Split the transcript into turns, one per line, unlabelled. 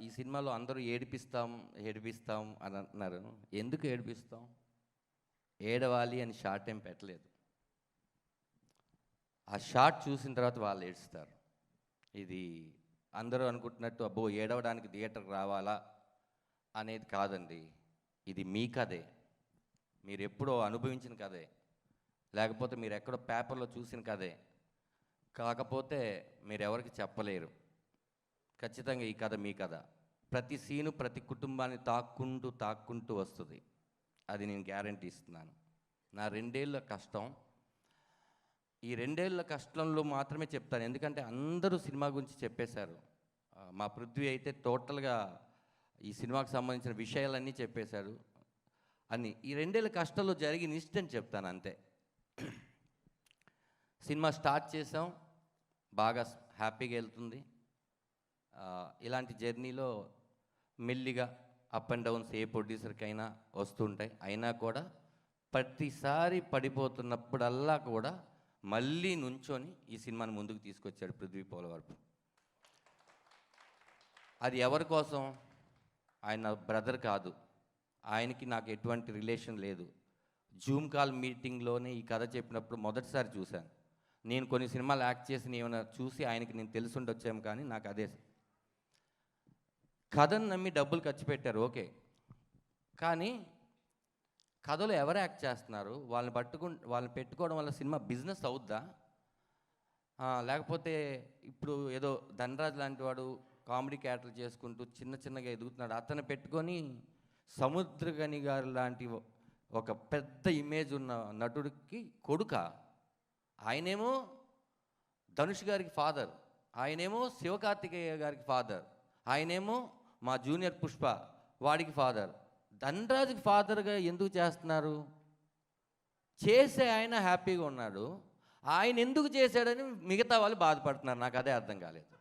ఈ సినిమాలో అందరూ ఏడిపిస్తాం ఏడిపిస్తాం అని అంటున్నారు. ఎందుకు ఏడిపిస్తాం? ఏడవాలి అని షార్ట్ ఏం పెట్టలేదు. ఆ షార్ట్ చూసిన తర్వాత వాళ్ళు ఏడుస్తారు. ఇది అందరూ అనుకుంటున్నట్టు అబ్బో ఏడవడానికి థియేటర్కి రావాలా అనేది కాదండి. ఇది మీ కథే, మీరు ఎప్పుడో అనుభవించిన కథే, లేకపోతే మీరు ఎక్కడో పేపర్లో చూసిన కథే. కాకపోతే మీరు ఎవరికి చెప్పలేరు. ఖచ్చితంగా ఈ కథ మీ కథ. ప్రతి సీను ప్రతి కుటుంబాన్ని తాక్కుంటూ వస్తుంది. అది నేను గ్యారంటీ ఇస్తున్నాను. నా 2 ఏళ్ళ కష్టం, ఈ 2 ఏళ్ళ కష్టంలో మాత్రమే చెప్తాను. ఎందుకంటే అందరూ సినిమా గురించి చెప్పేశారు. మా పృథ్వీ అయితే టోటల్గా ఈ సినిమాకి సంబంధించిన విషయాలన్నీ చెప్పేశారు. అన్నీ ఈ 2 ఏళ్ళ కష్టంలో జరిగిన ఇన్సిడెంట్ చెప్తాను అంతే. సినిమా స్టార్ట్ చేసాం, బాగా హ్యాపీగా వెళ్తుంది. ఇలాంటి జర్నీలో మెల్లిగా అప్ అండ్ డౌన్స్ ఏ ప్రొడ్యూసర్కైనా వస్తుంటాయి. అయినా కూడా ప్రతిసారి పడిపోతున్నప్పుడల్లా కూడా మళ్ళీ నుంచొని ఈ సినిమాని ముందుకు తీసుకొచ్చాడు పృథ్వీ పోలవరపు. అది ఎవరి కోసం? ఆయన బ్రదర్ కాదు, ఆయనకి నాకు ఎటువంటి రిలేషన్ లేదు. జూమ్ కాల్ మీటింగ్లోనే ఈ కథ చెప్పినప్పుడు మొదటిసారి చూశాను. నేను కొన్ని సినిమాలు యాక్ట్ చేసి ఏమైనా చూసి ఆయనకి నేను తెలుసుండొచ్చాము, కానీ నాకు అదే కథను నమ్మి డబ్బులు ఖర్చు పెట్టారు, ఓకే. కానీ కథలో ఎవరు యాక్ట్ చేస్తున్నారు? వాళ్ళని పెట్టుకోవడం వల్ల సినిమా బిజినెస్ అవుద్దా? లేకపోతే ఇప్పుడు ఏదో ధనరాజ్ లాంటి వాడు కామెడీ క్యారెక్టర్ చేసుకుంటూ చిన్నగా ఎదుగుతున్నాడు, అతను పెట్టుకొని సముద్రగని గారు లాంటి ఒక పెద్ద ఇమేజ్ ఉన్న నటుడికి కొడుక? ఆయనేమో ధనుష్ గారికి ఫాదర్, ఆయనేమో శివకార్తికేయ గారికి ఫాదర్, ఆయనేమో మా జూనియర్ పుష్ప వాడికి ఫాదర్. ధనరాజుకి ఫాదర్గా ఎందుకు చేస్తున్నారు? చేసే ఆయన హ్యాపీగా ఉన్నాడు, ఆయన ఎందుకు చేశాడని మిగతా వాళ్ళు బాధపడుతున్నారు. నాకు అదే అర్థం కాలేదు.